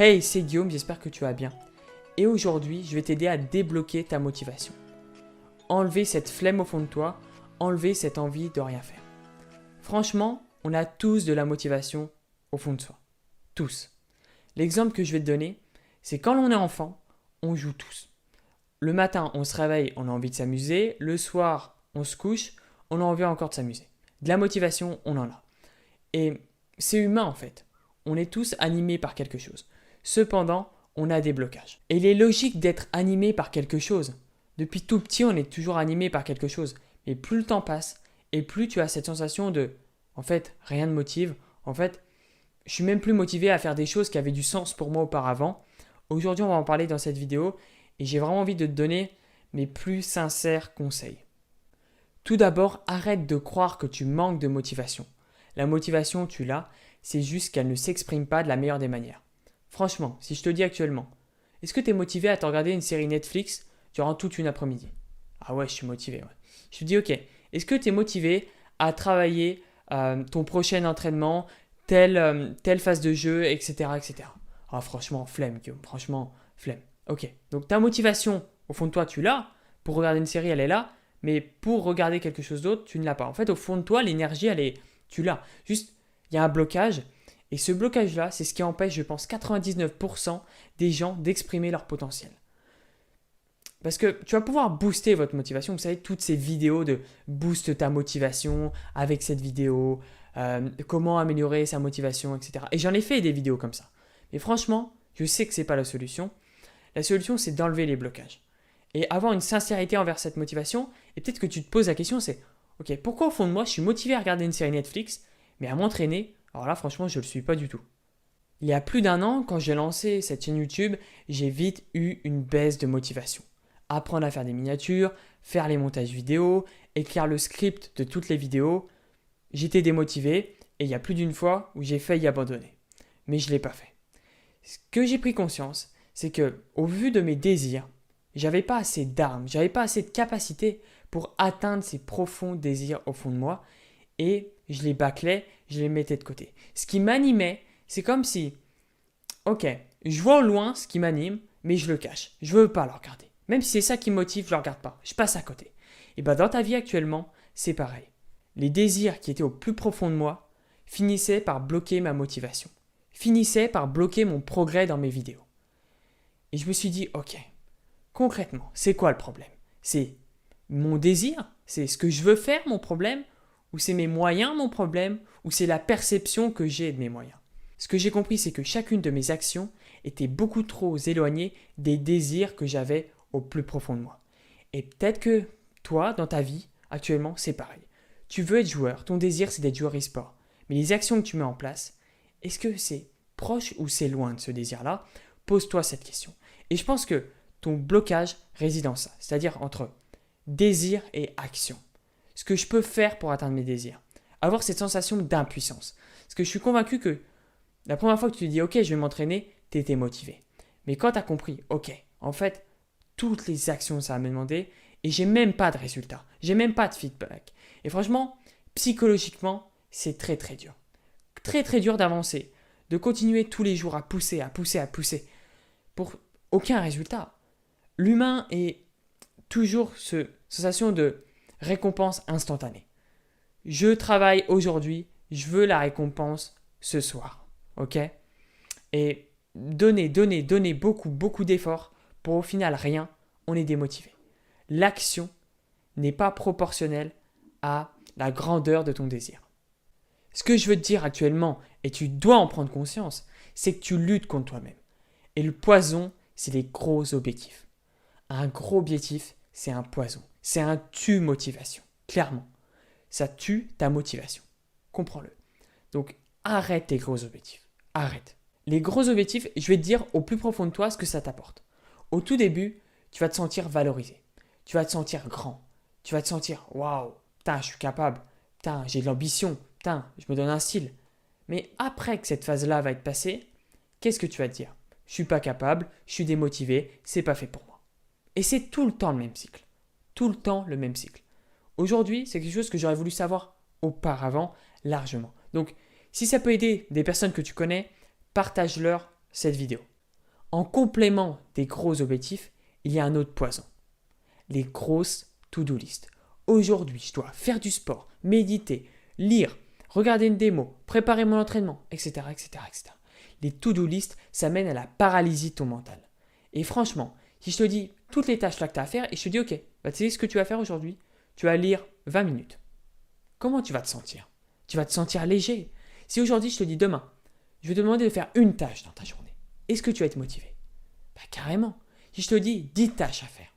Hey, c'est Guillaume, j'espère que tu vas bien. Et aujourd'hui, je vais t'aider à débloquer ta motivation. Enlever cette flemme au fond de toi, enlever cette envie de rien faire. Franchement, on a tous de la motivation au fond de soi. Tous. L'exemple que je vais te donner, c'est quand on est enfant, on joue tous. Le matin, on se réveille, on a envie de s'amuser. Le soir, on se couche, on a envie encore de s'amuser. De la motivation, on en a. Et c'est humain en fait. On est tous animés par quelque chose. Cependant, on a des blocages. Et il est logique d'être animé par quelque chose. Depuis tout petit, on est toujours animé par quelque chose. Mais plus le temps passe, et plus tu as cette sensation de « en fait, rien ne motive. En fait, je suis même plus motivé à faire des choses qui avaient du sens pour moi auparavant. » Aujourd'hui, on va en parler dans cette vidéo et j'ai vraiment envie de te donner mes plus sincères conseils. Tout d'abord, arrête de croire que tu manques de motivation. La motivation, tu l'as, c'est juste qu'elle ne s'exprime pas de la meilleure des manières. Franchement, si je te dis actuellement, est-ce que tu es motivé à te regarder une série Netflix durant toute une après-midi? Ah ouais, je suis motivé. Ouais. Je te dis ok, est-ce que tu es motivé à travailler ton prochain entraînement, telle phase de jeu, etc. etc. Ah franchement, flemme Guillaume, franchement, flemme. Ok, donc ta motivation, au fond de toi, tu l'as. Pour regarder une série, elle est là. Mais pour regarder quelque chose d'autre, tu ne l'as pas. En fait, au fond de toi, l'énergie, tu l'as. Juste, il y a un blocage. Et ce blocage-là, c'est ce qui empêche, je pense, 99% des gens d'exprimer leur potentiel. Parce que tu vas pouvoir booster votre motivation. Vous savez, toutes ces vidéos de booste ta motivation avec cette vidéo, comment améliorer sa motivation, etc. Et j'en ai fait des vidéos comme ça. Mais franchement, je sais que ce n'est pas la solution. La solution, c'est d'enlever les blocages. Et avoir une sincérité envers cette motivation. Et peut-être que tu te poses la question, c'est « Ok, pourquoi au fond de moi, je suis motivé à regarder une série Netflix, mais à m'entraîner, alors là, franchement, je ne le suis pas du tout. » Il y a plus d'un an, quand j'ai lancé cette chaîne YouTube, j'ai vite eu une baisse de motivation. Apprendre à faire des miniatures, faire les montages vidéo, écrire le script de toutes les vidéos. J'étais démotivé et il y a plus d'une fois où j'ai failli abandonner. Mais je ne l'ai pas fait. Ce que j'ai pris conscience, c'est que au vu de mes désirs, j'avais pas assez d'armes, j'avais pas assez de capacité pour atteindre ces profonds désirs au fond de moi et je les bâclais, je les mettais de côté. Ce qui m'animait, c'est comme si, ok, je vois au loin ce qui m'anime, mais je le cache. Je veux pas le regarder. Même si c'est ça qui me motive, je le regarde pas. Je passe à côté. Et bien dans ta vie actuellement, c'est pareil. Les désirs qui étaient au plus profond de moi finissaient par bloquer ma motivation. Finissaient par bloquer mon progrès dans mes vidéos. Et je me suis dit, ok, concrètement, c'est quoi le problème? C'est mon désir? C'est ce que je veux faire mon problème? Ou c'est mes moyens mon problème? Ou c'est la perception que j'ai de mes moyens? Ce que j'ai compris, c'est que chacune de mes actions était beaucoup trop éloignée des désirs que j'avais au plus profond de moi. Et peut-être que toi, dans ta vie, actuellement, c'est pareil. Tu veux être joueur, ton désir c'est d'être joueur e-sport. Mais les actions que tu mets en place, est-ce que c'est proche ou c'est loin de ce désir-là? Pose-toi cette question. Et je pense que ton blocage réside en ça, c'est-à-dire entre désir et action. Ce que je peux faire pour atteindre mes désirs. Avoir cette sensation d'impuissance. Parce que je suis convaincu que la première fois que tu te dis « Ok, je vais m'entraîner », tu étais motivé. Mais quand tu as compris « Ok, en fait, toutes les actions ça va me demander et j'ai même pas de résultat, j'ai même pas de feedback. » Et franchement, psychologiquement, c'est très très dur. Très très dur d'avancer, de continuer tous les jours à pousser pour aucun résultat. L'humain est toujours cette sensation de récompense instantanée. Je travaille aujourd'hui, je veux la récompense ce soir. Ok? Et donner beaucoup d'efforts pour au final rien, on est démotivé. L'action n'est pas proportionnelle à la grandeur de ton désir. Ce que je veux te dire actuellement, et tu dois en prendre conscience, c'est que tu luttes contre toi-même. Et le poison, c'est les gros objectifs. Un gros objectif, c'est un poison. C'est un tue-motivation. Clairement. Ça tue ta motivation. Comprends-le. Donc, arrête tes gros objectifs. Arrête. Les gros objectifs, je vais te dire au plus profond de toi ce que ça t'apporte. Au tout début, tu vas te sentir valorisé. Tu vas te sentir grand. Tu vas te sentir « Waouh, putain, je suis capable. Putain, j'ai de l'ambition. Putain, je me donne un style. » Mais après que cette phase-là va être passée, qu'est-ce que tu vas te dire? Je suis pas capable, je suis démotivé, c'est pas fait pour moi. Et c'est tout le temps le même cycle. Tout le temps le même cycle. Aujourd'hui, c'est quelque chose que j'aurais voulu savoir auparavant largement. Donc, si ça peut aider des personnes que tu connais, partage-leur cette vidéo. En complément des gros objectifs, il y a un autre poison. Les grosses to-do list. Aujourd'hui, je dois faire du sport, méditer, lire, regarder une démo, préparer mon entraînement, etc. etc., etc. Les to-do list, ça mène à la paralysie de ton mental. Et franchement, si je te dis toutes les tâches là que tu as à faire et je te dis, ok, tu sais ce que tu vas faire aujourd'hui? Tu vas lire 20 minutes. Comment tu vas te sentir? Tu vas te sentir léger. Si aujourd'hui je te dis demain, je vais te demander de faire une tâche dans ta journée, est-ce que tu vas être motivé? Carrément. Si je te dis 10 tâches à faire,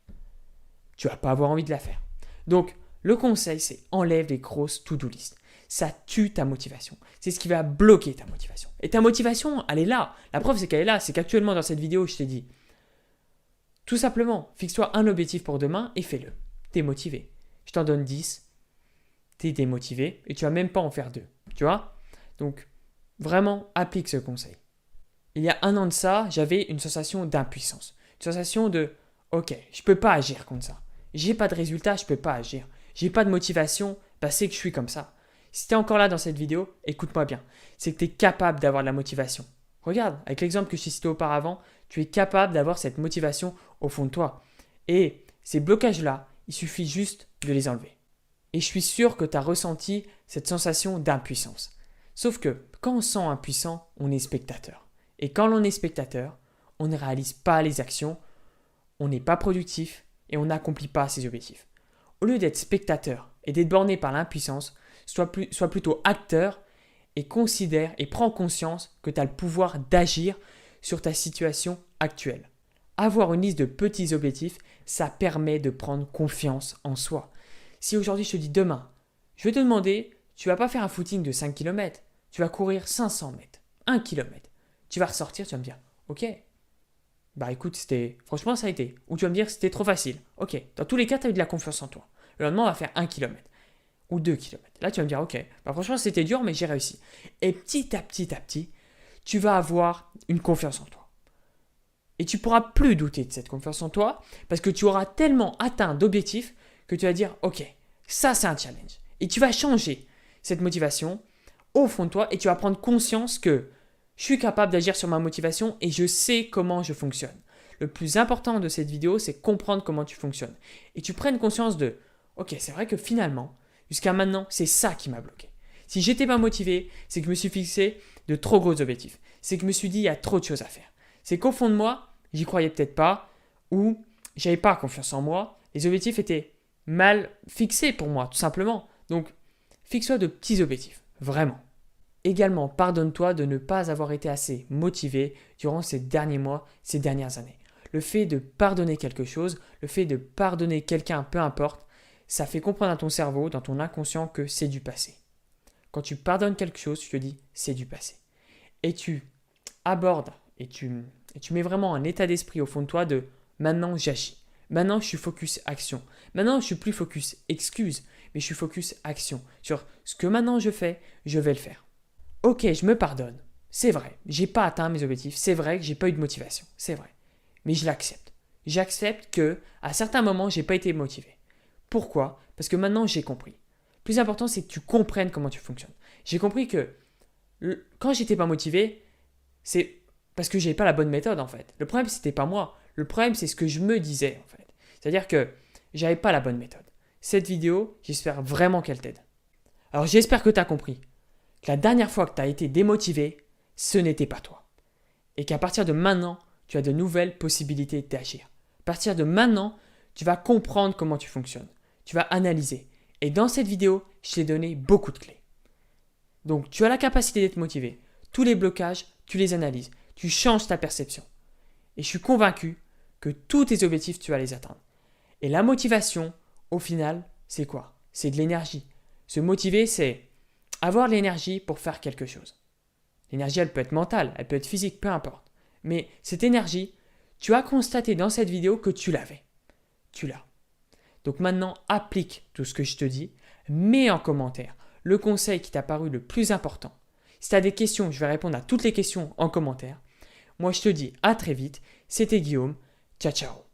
tu vas pas avoir envie de la faire. Donc, le conseil, c'est enlève les grosses to-do list. Ça tue ta motivation. C'est ce qui va bloquer ta motivation. Et ta motivation, elle est là. La preuve, c'est qu'elle est là. C'est qu'actuellement, dans cette vidéo, je t'ai dit, tout simplement, fixe-toi un objectif pour demain et fais-le. Tu es motivé. Je t'en donne 10. Tu es démotivé et tu vas même pas en faire 2. Tu vois? Donc, vraiment, applique ce conseil. Il y a 1 an de ça, j'avais une sensation d'impuissance. Une sensation de, ok, je peux pas agir comme ça. J'ai pas de résultat, je peux pas agir. J'ai pas de motivation, c'est que je suis comme ça. Si tu es encore là dans cette vidéo, écoute-moi bien. C'est que tu es capable d'avoir de la motivation. Regarde, avec l'exemple que je t'ai cité auparavant, tu es capable d'avoir cette motivation au fond de toi. Et ces blocages-là, il suffit juste de les enlever. Et je suis sûr que tu as ressenti cette sensation d'impuissance. Sauf que quand on se sent impuissant, on est spectateur. Et quand on est spectateur, on ne réalise pas les actions, on n'est pas productif et on n'accomplit pas ses objectifs. Au lieu d'être spectateur et d'être borné par l'impuissance, sois plutôt acteur et considère et prends conscience que tu as le pouvoir d'agir sur ta situation actuelle. Avoir une liste de petits objectifs, ça permet de prendre confiance en soi. Si aujourd'hui je te dis demain, je vais te demander, tu ne vas pas faire un footing de 5 km, tu vas courir 500 mètres, 1 km. Tu vas ressortir, tu vas me dire, ok, écoute, franchement ça a été. Ou tu vas me dire, c'était trop facile. Ok, dans tous les cas, tu as eu de la confiance en toi. Le lendemain, on va faire 1 km ou 2 km. Là, tu vas me dire, ok, franchement c'était dur, mais j'ai réussi. Et petit à petit, tu vas avoir une confiance en toi. Et tu ne pourras plus douter de cette confiance en toi parce que tu auras tellement atteint d'objectifs que tu vas dire, ok, ça c'est un challenge. Et tu vas changer cette motivation au fond de toi et tu vas prendre conscience que je suis capable d'agir sur ma motivation et je sais comment je fonctionne. Le plus important de cette vidéo, c'est comprendre comment tu fonctionnes. Et tu prennes conscience de, ok, c'est vrai que finalement, jusqu'à maintenant, c'est ça qui m'a bloqué. Si j'étais pas motivé, c'est que je me suis fixé de trop gros objectifs. C'est que je me suis dit, il y a trop de choses à faire. C'est qu'au fond de moi, j'y croyais peut-être pas ou j'avais pas confiance en moi. Les objectifs étaient mal fixés pour moi, tout simplement. Donc, fixe-toi de petits objectifs, vraiment. Également, pardonne-toi de ne pas avoir été assez motivé durant ces derniers mois, ces dernières années. Le fait de pardonner quelque chose, le fait de pardonner quelqu'un, peu importe, ça fait comprendre à ton cerveau, dans ton inconscient, que c'est du passé. Quand tu pardonnes quelque chose, tu te dis c'est du passé. Et tu abordes et tu mets vraiment un état d'esprit au fond de toi de maintenant j'agis. Maintenant je suis focus action. Maintenant je suis plus focus excuse, mais je suis focus action. Sur ce que maintenant je fais, je vais le faire. Ok, je me pardonne. C'est vrai, j'ai pas atteint mes objectifs. C'est vrai que j'ai pas eu de motivation. C'est vrai. Mais je l'accepte. J'accepte que à certains moments, j'ai pas été motivé. Pourquoi? Parce que maintenant, j'ai compris. Le plus important, c'est que tu comprennes comment tu fonctionnes. J'ai compris que quand j'étais pas motivé, c'est parce que j'avais pas la bonne méthode en fait. Le problème, c'était pas moi. Le problème, c'est ce que je me disais en fait. C'est-à-dire que j'avais pas la bonne méthode. Cette vidéo, j'espère vraiment qu'elle t'aide. Alors, j'espère que tu as compris que la dernière fois que tu as été démotivé, ce n'était pas toi. Et qu'à partir de maintenant, tu as de nouvelles possibilités d'agir. À partir de maintenant, tu vas comprendre comment tu fonctionnes. Tu vas analyser. Et dans cette vidéo, je t'ai donné beaucoup de clés. Donc, tu as la capacité d'être motivé. Tous les blocages, tu les analyses. Tu changes ta perception. Et je suis convaincu que tous tes objectifs, tu vas les atteindre. Et la motivation, au final, c'est quoi? C'est de l'énergie. Se motiver, c'est avoir l'énergie pour faire quelque chose. L'énergie, elle peut être mentale, elle peut être physique, peu importe. Mais cette énergie, tu as constaté dans cette vidéo que tu l'avais. Tu l'as. Donc maintenant, applique tout ce que je te dis. Mets en commentaire le conseil qui t'a paru le plus important. Si tu as des questions, je vais répondre à toutes les questions en commentaire. Moi, je te dis à très vite. C'était Guillaume. Ciao, ciao.